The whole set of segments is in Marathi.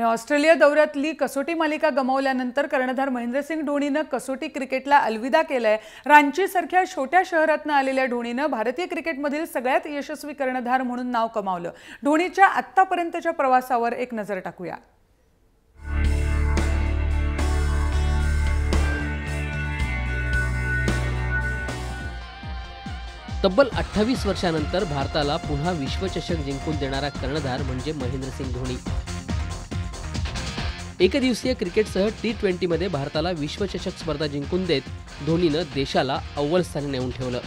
ऑस्ट्रेलिया दौऱ्यातली कसोटी मालिका गमावल्यानंतर कर्णधार महेंद्रसिंग धोनीनं कसोटी क्रिकेटला अलविदा केलाय। रांचीसारख्या छोट्या शहरातून आलेल्या धोनीनं भारतीय क्रिकेटमधील सगळ्यात यशस्वी कर्णधार म्हणून नाव कमावलं। धोनीच्या आत्तापर्यंतच्या प्रवासावर एक नजर टाकूया। तब्बल 28 वर्षांनंतर भारताला पुन्हा विश्वचषक जिंकून देणारा कर्णधार म्हणजे महेंद्रसिंग धोनी। एकदिवसीय क्रिकेटसह T20 मध्ये भारताला विश्वचषक स्पर्धा जिंकून देत धोनीनं देशाला अव्वल स्थानी नेऊन ठेवलं।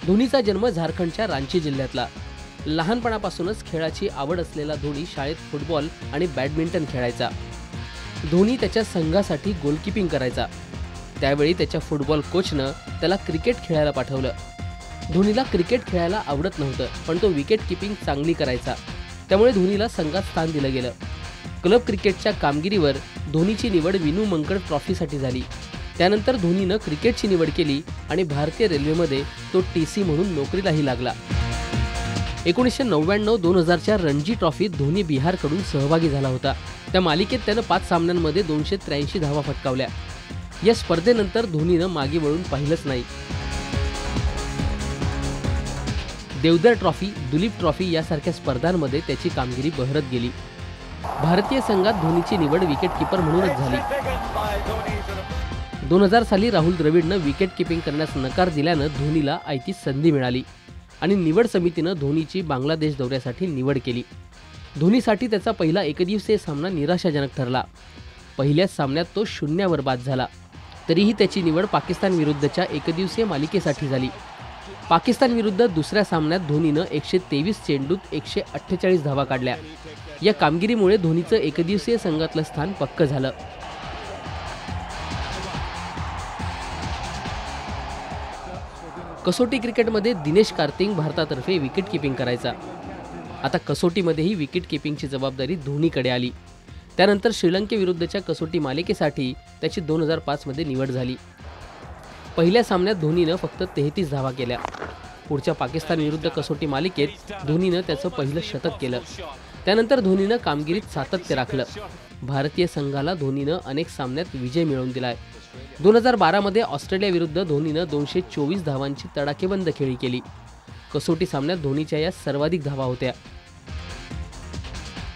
धोनीचा जन्म झारखंडच्या रांची जिल्ह्यातला। लहानपणापासूनच खेळाची आवड असलेला धोनी शाळेत फुटबॉल आणि बॅडमिंटन खेळायचा। धोनी त्याच्या संघासाठी गोलकीपिंग करायचा। त्यावेळी त्याच्या फुटबॉल कोचनं त्याला क्रिकेट खेळायला पाठवलं। धोनीला क्रिकेट खेळायला आवडत नव्हतं, पण तो विकेट कीपिंग चांगली करायचा, त्यामुळे धोनीला संघात स्थान दिलं गेलं। क्लब क्रिकेटच्या कामगिरीवर धोनीची निवड विनू मंकड ट्रॉफीसाठी झाली। त्यानंतर धोनीनं क्रिकेटची निवड केली आणि भारतीय रेल्वेमध्ये तो TC म्हणून नोकरीलाही लागला। 1999-2000च्या रणजी ट्रॉफीत धोनी बिहारकडून सहभागी झाला होता। त्या मालिकेत त्यानं 5 सामन्यांमध्ये 283 धावा फटकावल्या। या स्पर्धेनंतर धोनीनं मागे वळून पाहिलंच नाही। देवधर ट्रॉफी, दुलीप ट्रॉफी यासारख्या स्पर्धांमध्ये त्याची कामगिरी बहरत गेली। भारतीय संघात धोनीची निवड विकेटकीपर म्हणूनच झाली। 2000 साली राहुल द्रविडनं विकेट कीपिंग करण्यास नकार दिल्यानं धोनीला आयती संधी मिळाली आणि निवड समितीनं धोनीची बांगलादेश दौऱ्यासाठी निवड केली। धोनीसाठी त्याचा पहिला एकदिवसीय सामना निराशाजनक ठरला। पहिल्याच सामन्यात तो 0वर बाद झाला। तरीही त्याची निवड पाकिस्तान विरुद्धच्या एकदिवसीय मालिकेसाठी झाली। पाकिस्तान विरुद्ध दुसऱ्या सामन्यात धोनीनं 123 चेंडूत 148 धावा काढल्या। या कामगिरीमुळे धोनीचं एकदिवसीय संघातलं स्थान पक्क झालं। कसोटी क्रिकेटमध्ये दिनेश कार्तिक भारतातर्फे विकेट कीपिंग करायचा। आता कसोटीमध्येही विकेट कीपिंगची जबाबदारी धोनीकडे आली। त्यानंतर श्रीलंकेविरुद्धच्या कसोटी मालिकेसाठी त्याची 2005 मध्ये निवड झाली। पहिल्या सामन्यात धोनीनं फक्त 33 धावा केल्या। पुढच्या पाकिस्तान विरुद्ध कसोटी मालिकेत धोनीनं त्याचं पहिलं शतक केलं। त्यानंतर धोनीनं कामगिरीत सातत्य राखलं। भारतीय संघाला धोनीनं अनेक सामन्यात विजय मिळवून दिलाय। 2012 मध्ये ऑस्ट्रेलिया विरुद्ध धोनीनं 224 धावांची तडाखेबंद खेळी केली। कसोटी सामन्यात धोनीच्या या सर्वाधिक धावा होत्या।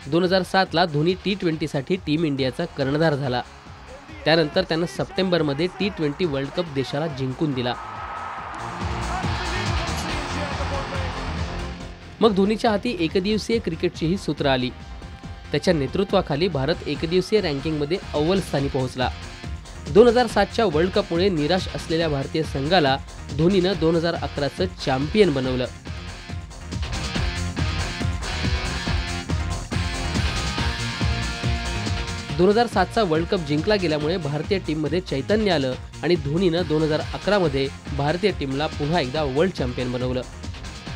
2007 ला धोनी T20 साठी टीम इंडियाचा कर्णधार झाला। त्यानंतर त्यानं सप्टेंबरमध्ये T20 वर्ल्ड कप देशाला जिंकून दिला। मग धोनीच्या हाती एकदिवसीय क्रिकेटचीही सूत्र आली। त्याच्या नेतृत्वाखाली भारत एकदिवसीय रँकिंगमध्ये अव्वल स्थानी पोहोचला। 2007च्या वर्ल्ड कपमुळे निराश असलेल्या भारतीय संघाला धोनीनं 2011चं चॅम्पियन बनवलं। चा वर्ल्ड कप जिंकला गेल्यामुळे भारतीय टीममध्ये चैतन्य आलं आणि धोनीनं 2011 मध्ये भारतीय टीमला पुन्हा एकदा वर्ल्ड चॅम्पियन बनवलं।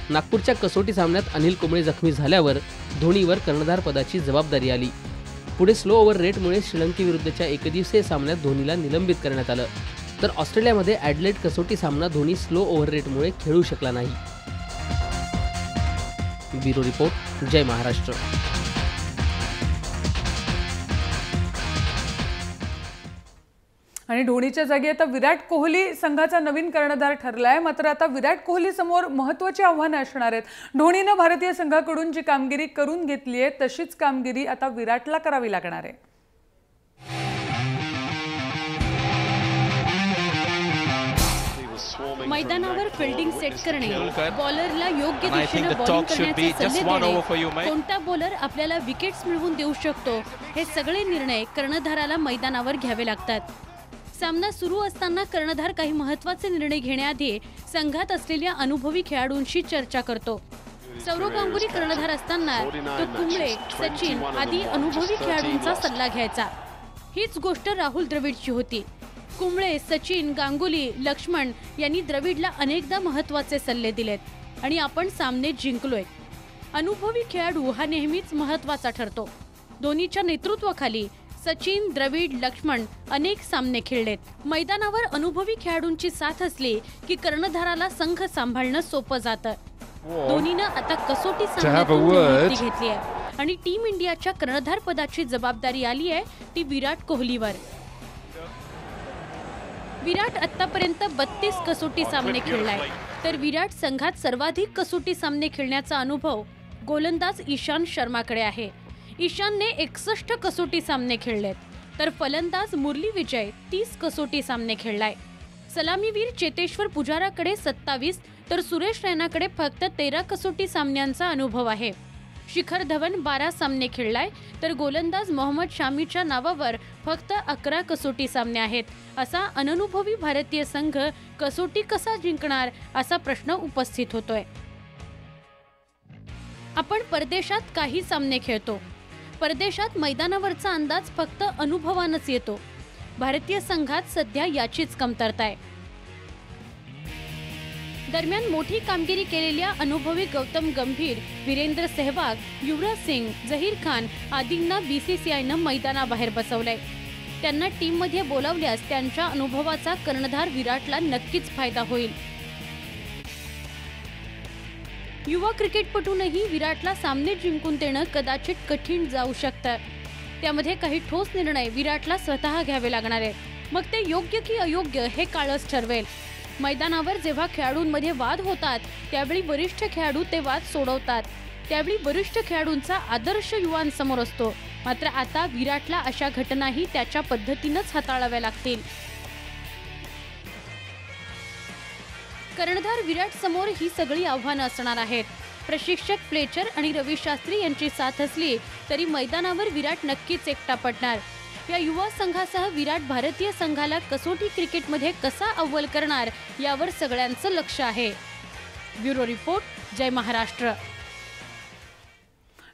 नागपूरच्या कसोटी सामन्यात अनिल कुंबळे जखमी झाल्यावर धोनीवर कर्णधार पदाची जबाबदारी आली। पुढे स्लो ओव्हर रेटमुळे श्रीलंकेविरुद्धच्या एकदिवसीय सामन्यात धोनीला निलंबित करण्यात आलं। तर ऑस्ट्रेलियामध्ये ॲडलेड कसोटी सामना धोनी स्लो ओव्हर रेटमुळे खेळू शकला नाही। ब्युरो रिपोर्ट, जय महाराष्ट्र। आणि धोनीच्या जागी आता विराट कोहली संघाचा नवीन कर्णधार ठरलाय। मात्र आता विराट कोहली समोर महत्त्वाची आव्हानं असणार आहेत। धोनीनं भारतीय संघाकडून जी कामगिरी करून घेतली आहे तशीच कामगिरी आता विराटला करावी लागणार आहे। मैदानावर फिल्डिंग सेट करणे, बॉलरला योग्य दिशेने बॉलिंग करण्याचे सल्ले देणे, कोणता बॉलर आपल्याला विकेट्स मिळवून देऊ शकतो, हे सगळे निर्णय कर्णधाराला मैदानावर घ्यावे लागतात। सामना सुरू असताना कर्णधार काही महत्त्वाचे निर्णय घेण्याआधी संघात असलेल्या अनुभवी खेळाडूंशी चर्चा करतो। सौरव गांगुली कर्णधार असताना तो कुंबळे, सचिन आदी अनुभवी खेळाडूंचा सल्ला घ्यायचा। हीच गोष्ट राहुल द्रविडची होती। कुंबळे, सचिन, गांगुली, लक्ष्मण यांनी द्रविडला अनेकदा महत्त्वाचे सल्ले दिलेत आणि आपण सामने जिंकलोय। अनुभवी खेळाडू हा नेहमीच महत्त्वाचा ठरतो. धोनीच्या नेतृत्वाखाली सचिन, द्रविड, लक्ष्मण अनेक सामने खेळलेत. मैदानावर अनुभवी खेळाडूंची साथ असली की कर्णधाराला संघ सांभाळणं सोपं जातं. धोनीनं आता कसोटी सामन्यातून निवृत्ती घेतली आहे आणि टीम इंडियाच्या कर्णधार पदाची जबाबदारी आली आहे ती विराट कोहलीवर. विराट आतापर्यंत 32 कसोटी सामने खेळलाय, तर विराट संघात सर्वाधिक कसोटी सामने खेळण्याचा अनुभव गोलंदाज ईशांत शर्माकडे आहे. ईशानने 61 कसोटी सामने खेळलेत, तर फलंदाज मुरली विजय 30 कसोटी सामने खेळलाय. सलामीवीर चेतेश्वर पुजाराकडे 27 तर सुरेश रैनाकडे फक्त 13 कसोटी सामन्यांचा अनुभव आहे. शिखर धवन 12 सामने खेळलाय, तर गोलंदाज मोहम्मद शामीच्या नावावर फक्त 11 कसोटी सामने आहेत. असा अननुभवी भारतीय संघ कसोटी कसा जिंकणार असा प्रश्न उपस्थित होतोय. आपण परदेशात काही सामने खेळतो. परदेशात मैदानावरचा अंदाज फक्त अनुभवानच येतो. भारतीय संघात सध्या याचीच कमतरता आहे. दरम्यान मोठी कामगिरी केलेल्या अनुभवी गौतम गंभीर, वीरेंद्र सेहवाग, युवराज सिंग, झहीर खान आदींना बीसीसीआयनं मैदानाबाहेर बसवलंय. त्यांना टीममध्ये बोलावल्यास त्यांच्या अनुभवाचा कर्णधार विराटला नक्कीच फायदा होईल. युवा क्रिकेटपटूनही विराटला सामने जिंकून देणं कदाचित कठीण जाऊ शकतं. त्यामध्ये काही ठोस निर्णय विराटला स्वतः घ्यावे लागणार आहेत. मग ते योग्य की अयोग्य हे काळच ठरवेल. मैदानावर जेव्हा खेळाडूंमध्ये वाद होतात त्यावेळी वरिष्ठ खेळाडू ते वाद सोडवतात. त्यावेळी वरिष्ठ खेळाडूंचा आदर्श युवांसमोर असतो. मात्र आता विराटला अशा घटनाही त्याच्या पद्धतीनंच हाताळाव्या लागतील. कर्णधार विराट समोर ही सगळी आव्हानं असणार आहेत. प्रशिक्षक फ्लेचर आणि रवी शास्त्री यांची साथ असली तरी मैदानावर विराट नक्कीच एकटा पडणार. या युवा संघासह विराट भारतीय संघाला कसोटी क्रिकेटमध्ये कसा अव्वल करणार यावर सगळ्यांचं लक्ष आहे. ब्युरो रिपोर्ट, जय महाराष्ट्र.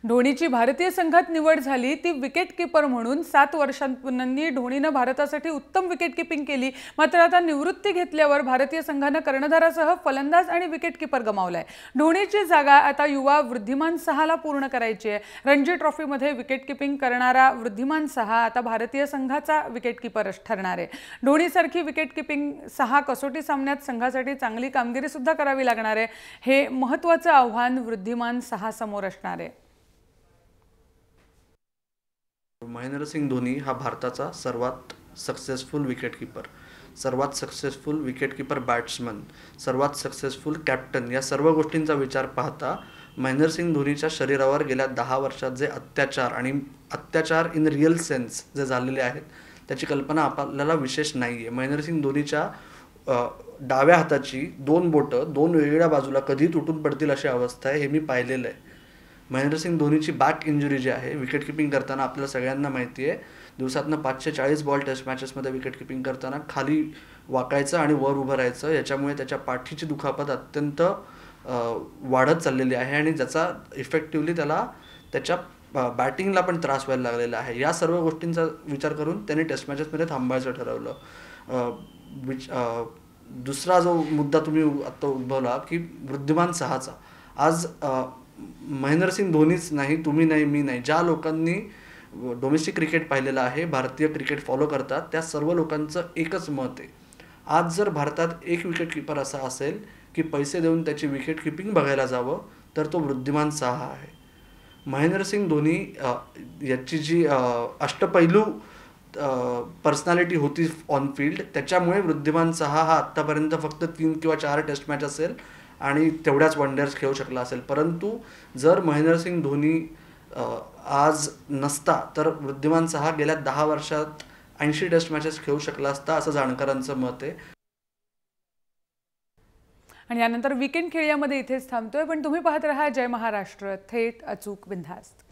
धोनीची भारतीय संघात निवड झाली ती विकेट कीपर म्हणून. 7 वर्षांपूर्वी धोनीनं भारतासाठी उत्तम विकेट किपिंग केली. मात्र आता निवृत्ती घेतल्यावर भारतीय संघानं कर्णधारासह फलंदाज आणि विकेट कीपर गमावलाय. धोनीची जागा आता युवा वृद्धिमान सहाला पूर्ण करायची आहे. रणजी ट्रॉफीमध्ये विकेट किपिंग करणारा वृद्धिमान सहा आता भारतीय संघाचा विकेट कीपर ठरणार आहे. धोनीसारखी विकेट किपिंग 6 कसोटी सामन्यात संघासाठी चांगली कामगिरी सुद्धा करावी लागणार आहे. हे महत्त्वाचं आव्हान वृद्धिमान सहा समोर असणार आहे. महेंद्रसिंग धोनी हा भारताचा सर्वात सक्सेसफुल विकेटकीपर, सर्वात सक्सेसफुल विकेटकीपर बॅट्समन, सर्वात सक्सेसफुल कॅप्टन या सर्व गोष्टींचा विचार पाहता महेंद्रसिंग धोनीच्या शरीरावर गेल्या 10 वर्षात जे अत्याचार इन रिअल सेन्स जे झालेले आहेत त्याची कल्पना आपल्याला विशेष नाही आहे. महेंद्रसिंग धोनीच्या डाव्या हाताची 2 बोटं 2 वेगवेगळ्या बाजूला कधी तुटून पडतील अशी अवस्था आहे, हे मी पाहिलेलं आहे. महेंद्रसिंग धोनीची बॅक इंजुरी जी आहे, विकेट किपिंग करताना आपल्याला सगळ्यांना माहिती आहे, दिवसातनं 540 बॉल टेस्ट मॅचेसमध्ये विकेट किपिंग करताना खाली वाकायचं आणि वर उभं राहायचं. याच्यामुळे त्याच्या पाठीची दुखापत अत्यंत वाढत चाललेली आहे आणि ज्याचा इफेक्टिव्हली त्याला त्याच्या बॅटिंगला पण त्रास व्हायला लागलेला आहे. या सर्व गोष्टींचा विचार करून त्याने टेस्ट मॅचेसमध्ये थांबायचं ठरवलं. दुसरा जो मुद्दा तुम्ही आत्ता उद्भवला की वृद्धिमान सहाचा, आज महेंद्रसिंग धोनीच नाही, तुम्ही नाही, मी नाही, ज्या लोकांनी डोमेस्टिक क्रिकेट पाहिलेलं आहे, भारतीय क्रिकेट फॉलो करतात, त्या सर्व लोकांचं एकच मत आहे, आज जर भारतात एक विकेट कीपर असा असेल की पैसे देऊन त्याची विकेट किपिंग बघायला जावं तर तो वृद्धिमान साहा आहे. महेंद्रसिंग धोनी याची जी अष्टपैलू पर्सनॅलिटी होती ऑन फील्ड, त्याच्यामुळे वृद्धिमान साहा हा आत्तापर्यंत फक्त 3 किंवा 4 टेस्ट मॅच असेल आणि तेवढ्याच वनडेज खेळू शकला असेल. परंतु जर महेंद्रसिंग धोनी आज नसता तर वृद्धिमान साहा गेल्या 10 वर्षात 80 टेस्ट मॅचेस खेळू शकला असता असं जाणकारांचं मत आहे. आणि यानंतर वीकेंड खेळ्यामध्ये इथेच थांबतोय, पण तुम्ही पाहत रहा जय महाराष्ट्र, थेट अचूक बिनधास्त.